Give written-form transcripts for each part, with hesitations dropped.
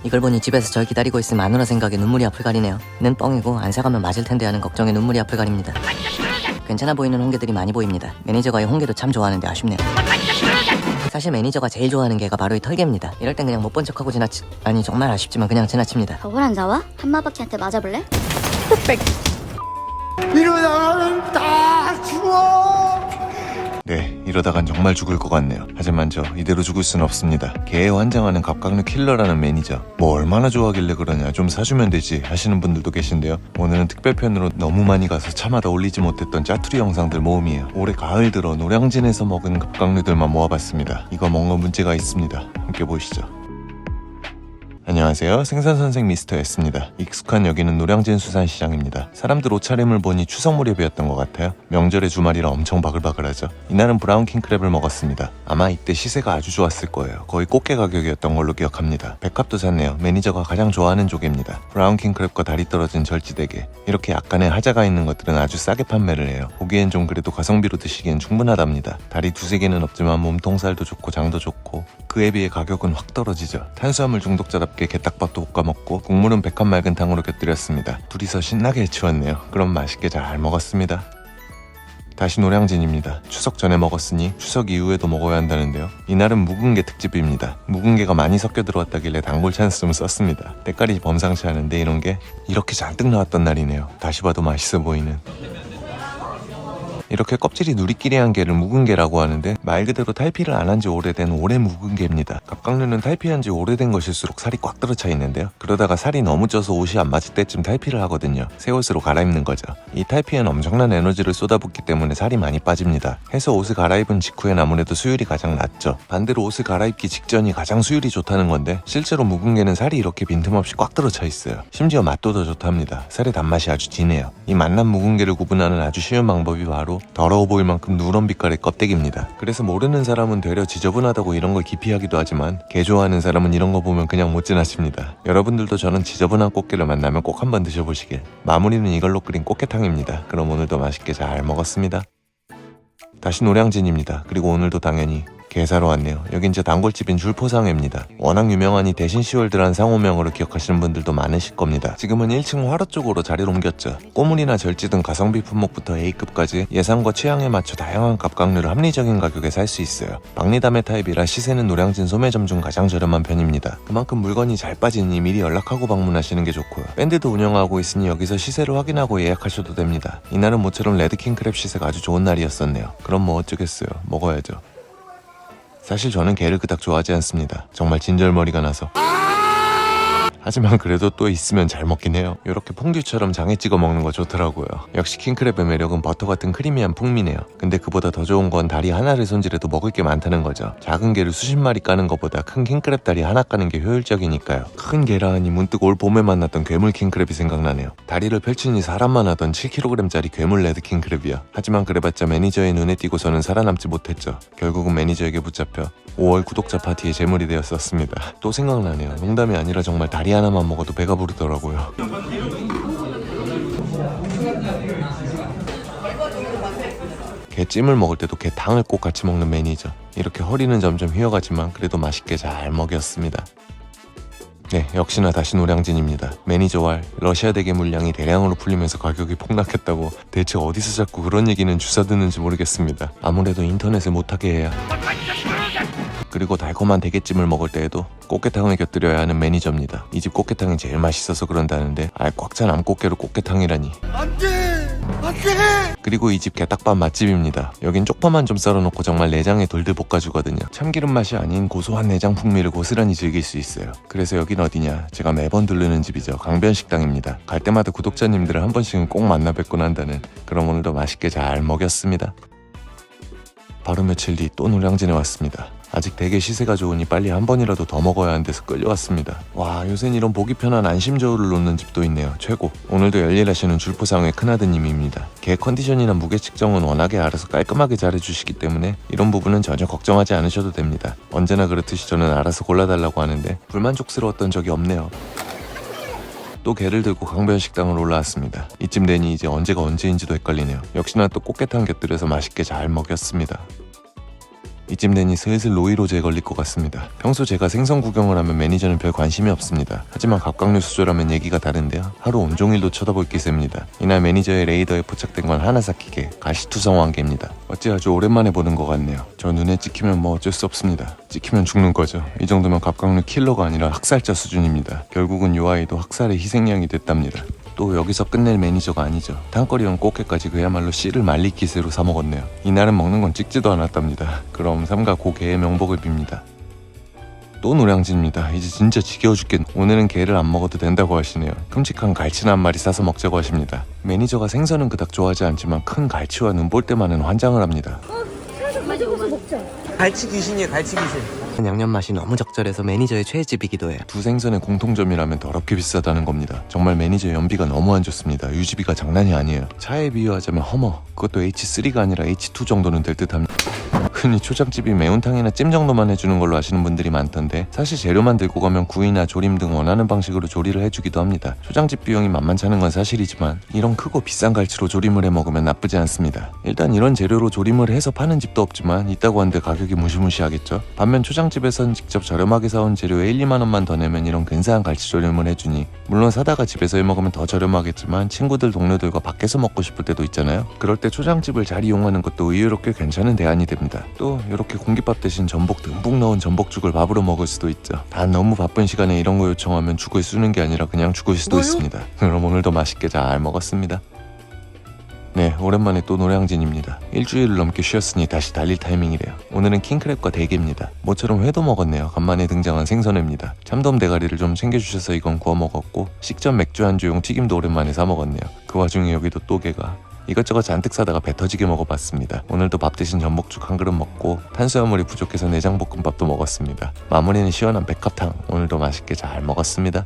이걸 보니 집에서 절 기다리고 있음 마누라 생각에 눈물이 앞을 가리네요. 는 뻥이고 안 사가면 맞을 텐데 하는 걱정에 눈물이 앞을 가립니다. 괜찮아 보이는 홍게들이 많이 보입니다. 매니저가 이 홍게도 참 좋아하는데 아쉽네요. 사실 매니저가 제일 좋아하는 게가 바로 이 털개입니다. 이럴 땐 그냥 못 본 척하고 아니 정말 아쉽지만 그냥 지나칩니다. 저걸 안 사와? 한마바퀴한테 맞아볼래? 이러다가는 다 죽어. 네, 이러다간 정말 죽을 것 같네요. 하지만 저 이대로 죽을 순 없습니다. 개에 환장하는 갑각류 킬러라는 매니저. 뭐 얼마나 좋아하길래 그러냐, 좀 사주면 되지 하시는 분들도 계신데요. 오늘은 특별편으로 너무 많이 가서 차마다 올리지 못했던 짜투리 영상들 모음이에요. 올해 가을 들어 노량진에서 먹은 갑각류들만 모아봤습니다. 이거 뭔가 문제가 있습니다. 함께 보시죠. 안녕하세요. 생선선생 미스터 S입니다. 익숙한 여기는 노량진 수산시장입니다. 사람들 옷차림을 보니 추석 무렵이었던 것 같아요. 명절의 주말이라 엄청 바글바글하죠. 이날은 브라운 킹크랩을 먹었습니다. 아마 이때 시세가 아주 좋았을 거예요. 거의 꽃게 가격이었던 걸로 기억합니다. 백합도 샀네요. 매니저가 가장 좋아하는 조개입니다. 브라운 킹크랩과 다리 떨어진 절지대게. 이렇게 약간의 하자가 있는 것들은 아주 싸게 판매를 해요. 보기엔 좀 그래도 가성비로 드시기엔 충분하답니다. 다리 두세 개는 없지만 몸통살도 좋고 장도 좋고 그에 비해 가격은 확 떨어지죠. 탄수화물 중독자답게 게딱밥도 볶아 먹고 국물은 백합 맑은 탕으로 곁들였습니다. 둘이서 신나게 해치웠네요. 그럼 맛있게 잘 먹었습니다. 다시 노량진입니다. 추석 전에 먹었으니 추석 이후에도 먹어야 한다는데요. 이날은 묵은게 특집입니다. 묵은게가 많이 섞여 들어왔다길래 단골 찬스 좀 썼습니다. 때깔이 범상치 않은데 이런 게 이렇게 잔뜩 나왔던 날이네요. 다시 봐도 맛있어 보이는. 이렇게 껍질이 누리끼리한 게를 묵은게라고 하는데 말 그대로 탈피를 안 한 지 오래된 오래 묵은게입니다. 갑각류는 탈피한 지 오래된 것일수록 살이 꽉 들어차 있는데요. 그러다가 살이 너무 쪄서 옷이 안 맞을 때쯤 탈피를 하거든요. 새 옷으로 갈아입는 거죠. 이 탈피엔 엄청난 에너지를 쏟아붓기 때문에 살이 많이 빠집니다. 해서 옷을 갈아입은 직후엔 아무래도 수율이 가장 낮죠. 반대로 옷을 갈아입기 직전이 가장 수율이 좋다는 건데 실제로 묵은게는 살이 이렇게 빈틈없이 꽉 들어차 있어요. 심지어 맛도 더 좋답니다. 살의 단맛이 아주 진해요. 이 맛난 묵은게를 구분하는 아주 쉬운 방법이 바로 더러워 보일 만큼 누런 빛깔의 껍데기입니다. 그래서 모르는 사람은 되려 지저분하다고 이런 걸 기피하기도 하지만 개 좋아하는 사람은 이런 거 보면 그냥 못 지나칩니다. 여러분들도 저는 지저분한 꽃게를 만나면 꼭 한번 드셔보시길. 마무리는 이걸로 끓인 꽃게탕입니다. 그럼 오늘도 맛있게 잘 먹었습니다. 다시 노량진입니다. 그리고 오늘도 당연히 게 사러 왔네요. 여긴 제 단골집인 줄포상회입니다. 워낙 유명하니 대신 시월드란 상호명으로 기억하시는 분들도 많으실 겁니다. 지금은 1층 화로 쪽으로 자리를 옮겼죠. 꼬물이나 절지 등 가성비 품목부터 A급까지 예상과 취향에 맞춰 다양한 갑각류를 합리적인 가격에 살 수 있어요. 박리담의 타입이라 시세는 노량진 소매점 중 가장 저렴한 편입니다. 그만큼 물건이 잘 빠지니 미리 연락하고 방문하시는 게 좋고요. 밴드도 운영하고 있으니 여기서 시세를 확인하고 예약하셔도 됩니다. 이날은 모처럼 레드킹 크랩 시세가 아주 좋은 날이었었네요. 그럼 뭐 어쩌겠어요. 먹어야죠. 사실 저는 게를 그닥 좋아하지 않습니다. 정말 진절머리가 나서. 하지만 그래도 또 있으면 잘 먹긴 해요. 이렇게 퐁듀처럼 장에 찍어 먹는 거 좋더라고요. 역시 킹크랩의 매력은 버터 같은 크리미한 풍미네요. 근데 그보다 더 좋은 건 다리 하나를 손질해도 먹을 게 많다는 거죠. 작은 게를 수십 마리 까는 것보다 큰 킹크랩 다리 하나 까는 게 효율적이니까요. 큰 게라 하니 문득 올 봄에 만났던 괴물 킹크랩이 생각나네요. 다리를 펼치니 사람만 하던 7kg짜리 괴물 레드 킹크랩이야. 하지만 그래봤자 매니저의 눈에 띄고서는 살아남지 못했죠. 결국은 매니저에게 붙잡혀 5월 구독자 파티의 제물이 되었었습니다. 또 생각나네요. 농담이 아니라 정말 다리 하나만 먹어도 배가 부르더라고요. 게찜을 먹을 때도 게탕을 꼭 같이 먹는 매니저. 이렇게 허리는 점점 휘어가지만 그래도 맛있게 잘 먹였습니다. 네, 역시나 다시 노량진입니다. 매니저와 러시아 대게 물량이 대량으로 풀리면서 가격이 폭락했다고 대체 어디서 자꾸 그런 얘기는 주워드는지 모르겠습니다. 아무래도 인터넷을 못하게 해야. 그리고 달콤한 대게찜을 먹을 때에도 꽃게탕을 곁들여야 하는 매니저입니다. 이 집 꽃게탕이 제일 맛있어서 그런다는데 아예 꽉 찬 암꽃게로 꽃게탕이라니. 안돼! 안돼! 그리고 이 집 게딱밥 맛집입니다. 여긴 쪽파만 좀 썰어놓고 정말 내장에 돌들 볶아주거든요. 참기름 맛이 아닌 고소한 내장 풍미를 고스란히 즐길 수 있어요. 그래서 여긴 어디냐? 제가 매번 들르는 집이죠. 강변식당입니다. 갈 때마다 구독자님들을 한 번씩은 꼭 만나 뵙곤 한다는. 그럼 오늘도 맛있게 잘 먹였습니다. 바로 며칠 뒤 또 노량진에 왔습니다. 아직 되게 시세가 좋으니 빨리 한 번이라도 더 먹어야 하는 데서 끌려왔습니다. 와, 요샌 이런 보기 편한 안심저울을 놓는 집도 있네요. 최고. 오늘도 열일하시는 줄포상의 큰아드님입니다. 개 컨디션이나 무게 측정은 워낙에 알아서 깔끔하게 잘해주시기 때문에 이런 부분은 전혀 걱정하지 않으셔도 됩니다. 언제나 그렇듯이 저는 알아서 골라달라고 하는데 불만족스러웠던 적이 없네요. 또 게를 들고 강변식당을 올라왔습니다. 이쯤 되니 이제 언제가 언제인지도 헷갈리네요. 역시나 또 꽃게탕 곁들여서 맛있게 잘 먹였습니다. 이쯤 되니 슬슬 노이로제에 걸릴 것 같습니다. 평소 제가 생선 구경을 하면 매니저는 별 관심이 없습니다. 하지만 갑각류 수조라면 얘기가 다른데요. 하루 온종일도 쳐다볼 기세입니다. 이날 매니저의 레이더에 포착된 건 하나사키게 가시투성 왕개입니다. 어찌 아주 오랜만에 보는 것 같네요. 저 눈에 찍히면 뭐 어쩔 수 없습니다. 찍히면 죽는 거죠. 이 정도면 갑각류 킬러가 아니라 학살자 수준입니다. 결국은 요 아이도 학살의 희생양이 됐답니다. 또 여기서 끝낼 매니저가 아니죠. 탕거리용 꽃게까지 그야말로 씨를 말리 기세로 사먹었네요. 이날은 먹는 건 찍지도 않았답니다. 그럼 삼가 고개의 명복을 빕니다. 또 노량진입니다. 이제 진짜 지겨워 죽겠네. 오늘은 게를 안 먹어도 된다고 하시네요. 큼직한 갈치나 한 마리 싸서 먹자고 하십니다. 매니저가 생선은 그닥 좋아하지 않지만 큰 갈치와 눈볼 때만은 환장을 합니다. 갈치 귀신이에요, 갈치 귀신. 양념 맛이 너무 적절해서 매니저의 최애집이기도 해요. 두 생선의 공통점이라면 더럽게 비싸다는 겁니다. 정말 매니저 연비가 너무 안 좋습니다. 유지비가 장난이 아니에요. 차에 비유하자면 허머, 그것도 H3가 아니라 H2 정도는 될 듯합니다. 흔히 초장집이 매운탕이나 찜 정도만 해주는 걸로 아시는 분들이 많던데 사실 재료만 들고 가면 구이나 조림 등 원하는 방식으로 조리를 해주기도 합니다. 초장집 비용이 만만찮은 건 사실이지만 이런 크고 비싼 갈치로 조림을 해 먹으면 나쁘지 않습니다. 일단 이런 재료로 조림을 해서 파는 집도 없지만 있다고 하는데 가격이 무시무시하겠죠. 반면 초장집에선 직접 저렴하게 사온 재료에 1, 2만원만 더 내면 이런 근사한 갈치 조림을 해주니 물론 사다가 집에서 해 먹으면 더 저렴하겠지만 친구들 동료들과 밖에서 먹고 싶을 때도 있잖아요. 그럴 때 초장집을 잘 이용하는 것도 의외롭게 괜찮은 대안이 됩니다. 또 이렇게 공깃밥 대신 전복 듬뿍 넣은 전복죽을 밥으로 먹을 수도 있죠. 단 너무 바쁜 시간에 이런 거 요청하면 죽을 쓰는 게 아니라 그냥 죽을 수도 있습니다. 그럼 오늘도 맛있게 잘 먹었습니다. 네, 오랜만에 또 노량진입니다. 일주일을 넘게 쉬었으니 다시 달릴 타이밍이래요. 오늘은 킹크랩과 대게입니다. 모처럼 회도 먹었네요. 간만에 등장한 생선회입니다. 참돔 대가리를 좀 챙겨주셔서 이건 구워 먹었고 식전 맥주 안주용 튀김도 오랜만에 사 먹었네요. 그 와중에 여기도 또 게가 이것저것 잔뜩 사다가 배 터지게 먹어봤습니다. 오늘도 밥 대신 전복죽 한 그릇 먹고 탄수화물이 부족해서 내장볶음밥도 먹었습니다. 마무리는 시원한 백합탕. 오늘도 맛있게 잘 먹었습니다.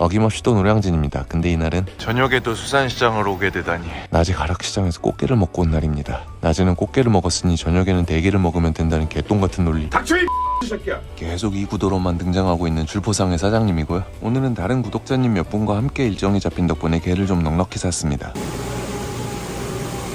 어김없이 또 노량진입니다. 근데 이날은 저녁에도 수산시장으로 오게 되다니. 낮에 가락시장에서 꽃게를 먹고 온 날입니다. 낮에는 꽃게를 먹었으니 저녁에는 대게를 먹으면 된다는 개똥 같은 논리. 닥쳐 이 새끼야. 계속 이 구도로만 등장하고 있는 줄포상의 사장님이고요. 오늘은 다른 구독자님 몇 분과 함께 일정이 잡힌 덕분에 게를 좀 넉넉히 샀습니다.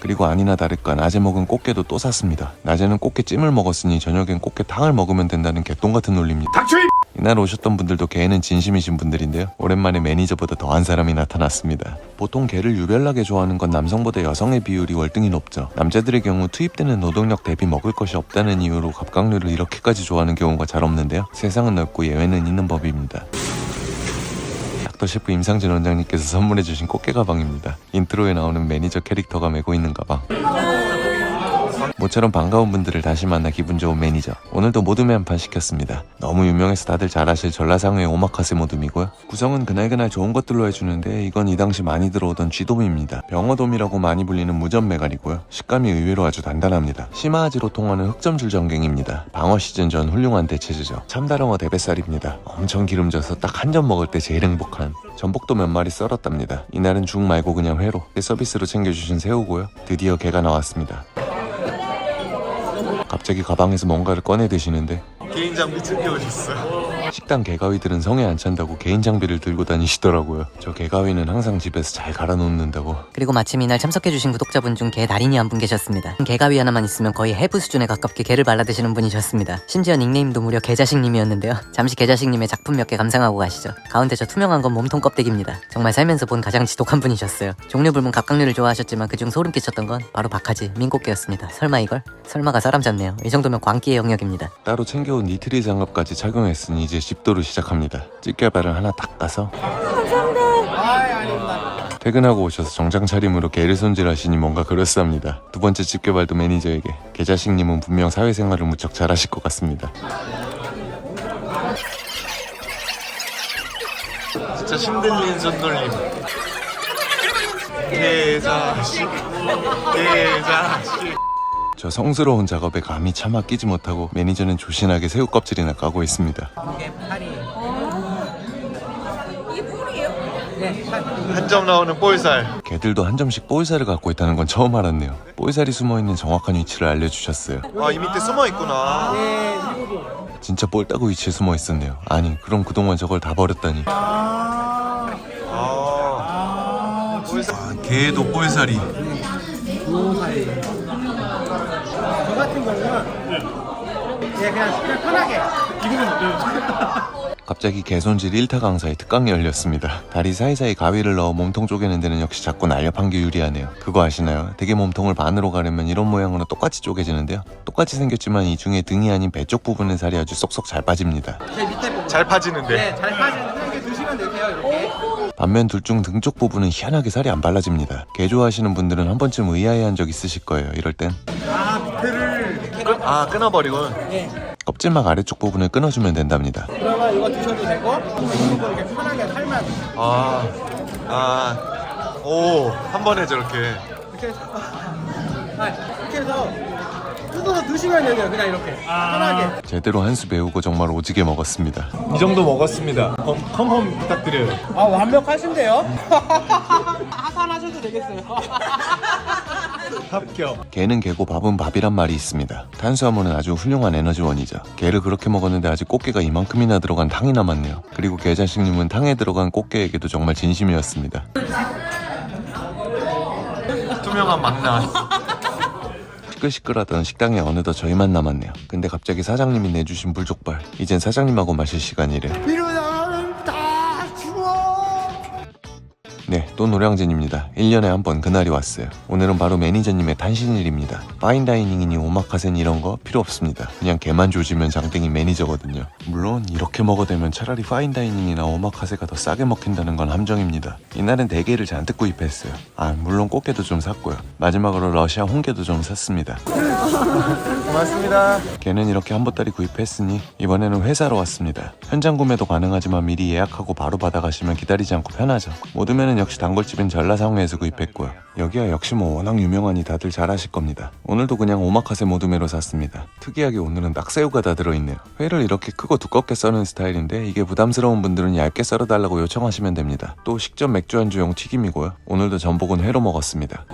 그리고 아니나 다를까 낮에 먹은 꽃게도 또 샀습니다. 낮에는 꽃게찜을 먹었으니 저녁엔 꽃게탕을 먹으면 된다는 개똥 같은 논리입니다. 닥쳐 이 이날 오셨던 분들도 게는 진심이신 분들인데요. 오랜만에 매니저보다 더한 사람이 나타났습니다. 보통 게를 유별나게 좋아하는 건 남성보다 여성의 비율이 월등히 높죠. 남자들의 경우 투입되는 노동력 대비 먹을 것이 없다는 이유로 갑각류를 이렇게까지 좋아하는 경우가 잘 없는데요. 세상은 넓고 예외는 있는 법입니다. 닥터 셰프 임상진 원장님께서 선물해주신 꽃게 가방입니다. 인트로에 나오는 매니저 캐릭터가 메고 있는 가방. 모처럼 반가운 분들을 다시 만나 기분 좋은 매니저. 오늘도 모둠에 한 판 시켰습니다. 너무 유명해서 다들 잘 아실 전라상의 오마카세 모둠이고요. 구성은 그날그날 좋은 것들로 해주는데 이건 이 당시 많이 들어오던 쥐돔입니다. 병어돔이라고 많이 불리는 무전 메갈이고요. 식감이 의외로 아주 단단합니다. 시마아지로 통하는 흑점줄 전갱입니다. 방어 시즌 전 훌륭한 대체제죠. 참다랑어 대뱃살입니다. 엄청 기름져서 딱 한 점 먹을 때 제일 행복한. 전복도 몇 마리 썰었답니다. 이날은 죽 말고 그냥 회로 서비스로 챙겨주신 새우고요. 드디어 게가 나왔습니다. 갑자기 가방에서 뭔가를 꺼내 드시는데 개인 장비 챙겨오셨어요. 식당 개가위들은 성에 안 찬다고 개인 장비를 들고 다니시더라고요. 저 개가위는 항상 집에서 잘 갈아 놓는다고. 그리고 마침 이날 참석해주신 구독자분 중 개 달인이 한 분 계셨습니다. 개가위 하나만 있으면 거의 해부 수준에 가깝게 개를 발라드시는 분이셨습니다. 심지어 닉네임도 무려 개자식님이었는데요. 잠시 개자식님의 작품 몇 개 감상하고 가시죠. 가운데 저 투명한 건 몸통 껍데기입니다. 정말 살면서 본 가장 지독한 분이셨어요. 종류불문 갑각류를 좋아하셨지만 그중 소름 끼쳤던 건 바로 박하지 민꽃게였습니다. 설마 이걸? 설마가 사람 잡네요. 이 정도면 광기의 영역입니다. 따로 챙겨온 니트리 장갑까지 착용했으니 이제 집도를 시작합니다. 집게발을 하나 딱 까서 퇴근하고 오셔서 정장 차림으로 개를 손질하시니 뭔가 그럴싸합니다. 두 번째 집게발도 매니저에게. 개자식님은 분명 사회생활을 무척 잘하실 것 같습니다. 진짜 신들린 손놀림. 개자식. 개자식. 저 성스러운 작업에 감히 차마 끼지 못하고 매니저는 조신하게 새우 껍질이나 까고 있습니다. 한 점 나오는 볼살. 개들도 한 점씩 볼살을 갖고 있다는 건 처음 알았네요. 볼살이 숨어있는 정확한 위치를 알려주셨어요. 아, 이 밑에 숨어 있구나. 진짜 뻘따구 위치에 숨어 있었네요. 아니 그럼 그동안 저걸 다 버렸다니. 볼살. 개도 볼살이. 저 같은 경우는 예, 그냥 편하게. 갑자기 개손질 1타 강사의 특강이 열렸습니다. 다리 사이사이 가위를 넣어 몸통 쪼개는 데는 역시 작고 날렵한 게 유리하네요. 그거 아시나요? 대게 몸통을 반으로 가르면 이런 모양으로 똑같이 쪼개지는데요. 똑같이 생겼지만 이 중에 등이 아닌 배 쪽 부분의 살이 아주 쏙쏙 잘 빠집니다. 제 밑에 부분. 잘 파지는데. 네, 잘 빠지는데 이렇게 드시면 되세요, 이렇게. 반면 둘 중 등 쪽 부분은 희한하게 살이 안 발라집니다. 게 좋아하시는 분들은 한 번쯤 의아해한 적 있으실 거예요. 이럴 땐 끊어버리고. 껍질막 아래쪽 부분을 끊어주면 된답니다. 그러면 이거 드셔도 되고, 이거 이렇게 편하게 살만. 오, 한 번에 저렇게. 이렇게 해서. 이렇게 해서 뜯어서 드시면 돼요, 그냥 이렇게. 편하게. 제대로 한 수 배우고 정말 오지게 먹었습니다. 이 정도 먹었습니다. 컴펌 부탁드려요. 아, 완벽하신데요? 하산하셔도 되겠어요. 합격. 게는 게고 밥은 밥이란 말이 있습니다. 탄수화물은 아주 훌륭한 에너지원이죠. 게를 그렇게 먹었는데 아직 꽃게가 이만큼이나 들어간 탕이 남았네요. 그리고 게자식님은 탕에 들어간 꽃게에게도 정말 진심이었습니다. 투명한 맛 나왔어. 시끌시끌하던 식당에 어느덧 저희만 남았네요. 근데 갑자기 사장님이 내주신 물족발. 이젠 사장님하고 마실 시간이래. 이러다가는 다 죽어. 네, 또 노량진입니다. 1년에 한 번 그날이 왔어요. 오늘은 바로 매니저님의 탄신일입니다. 파인다이닝이니 오마카세니 이런 거 필요 없습니다. 그냥 게만 조지면 장땡이 매니저거든요. 물론 이렇게 먹어대면 차라리 파인다이닝이나 오마카세가 더 싸게 먹힌다는 건 함정입니다. 이날은 대게를 잔뜩 구입했어요. 물론 꽃게도 좀 샀고요. 마지막으로 러시아 홍게도 좀 샀습니다. 고맙습니다. 게는 이렇게 한 보따리 구입했으니 이번에는 회사로 왔습니다. 현장 구매도 가능하지만 미리 예약하고 바로 받아가시면 기다리지 않고 편하죠. 모둠에는 역시 단골집인 전라상회에서 구입했고요. 여기야 역시 뭐 워낙 유명하니 다들 잘 아실 겁니다. 오늘도 그냥 오마카세 모둠회로 샀습니다. 특이하게 오늘은 낙새우가 다 들어있네요. 회를 이렇게 크고 두껍게 써는 스타일인데 이게 부담스러운 분들은 얇게 썰어달라고 요청하시면 됩니다. 또 식전 맥주 안주용 튀김이고요. 오늘도 전복은 회로 먹었습니다.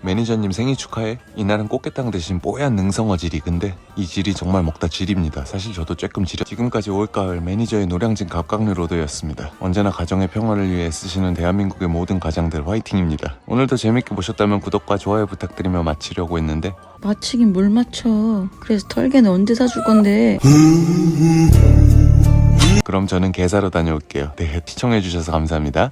매니저님 생일 축하해. 이날은 꽃게탕 대신 뽀얀 능성어질이. 근데 이 질이 정말 먹다 질입니다. 사실 저도 조금 질려. 지금까지 올가을 매니저의 노량진 갑각류 로드였습니다. 언제나 가정의 평화를 위해 애쓰시는 대한민국의 모든 가장들 화이팅입니다. 오늘도 재밌게 보셨다면 구독과 좋아요 부탁드리며 마치려고 했는데 마치긴 뭘 맞춰. 그래서 털개는 언제 사줄 건데. 그럼 저는 게 사러 다녀올게요. 네, 시청해주셔서 감사합니다.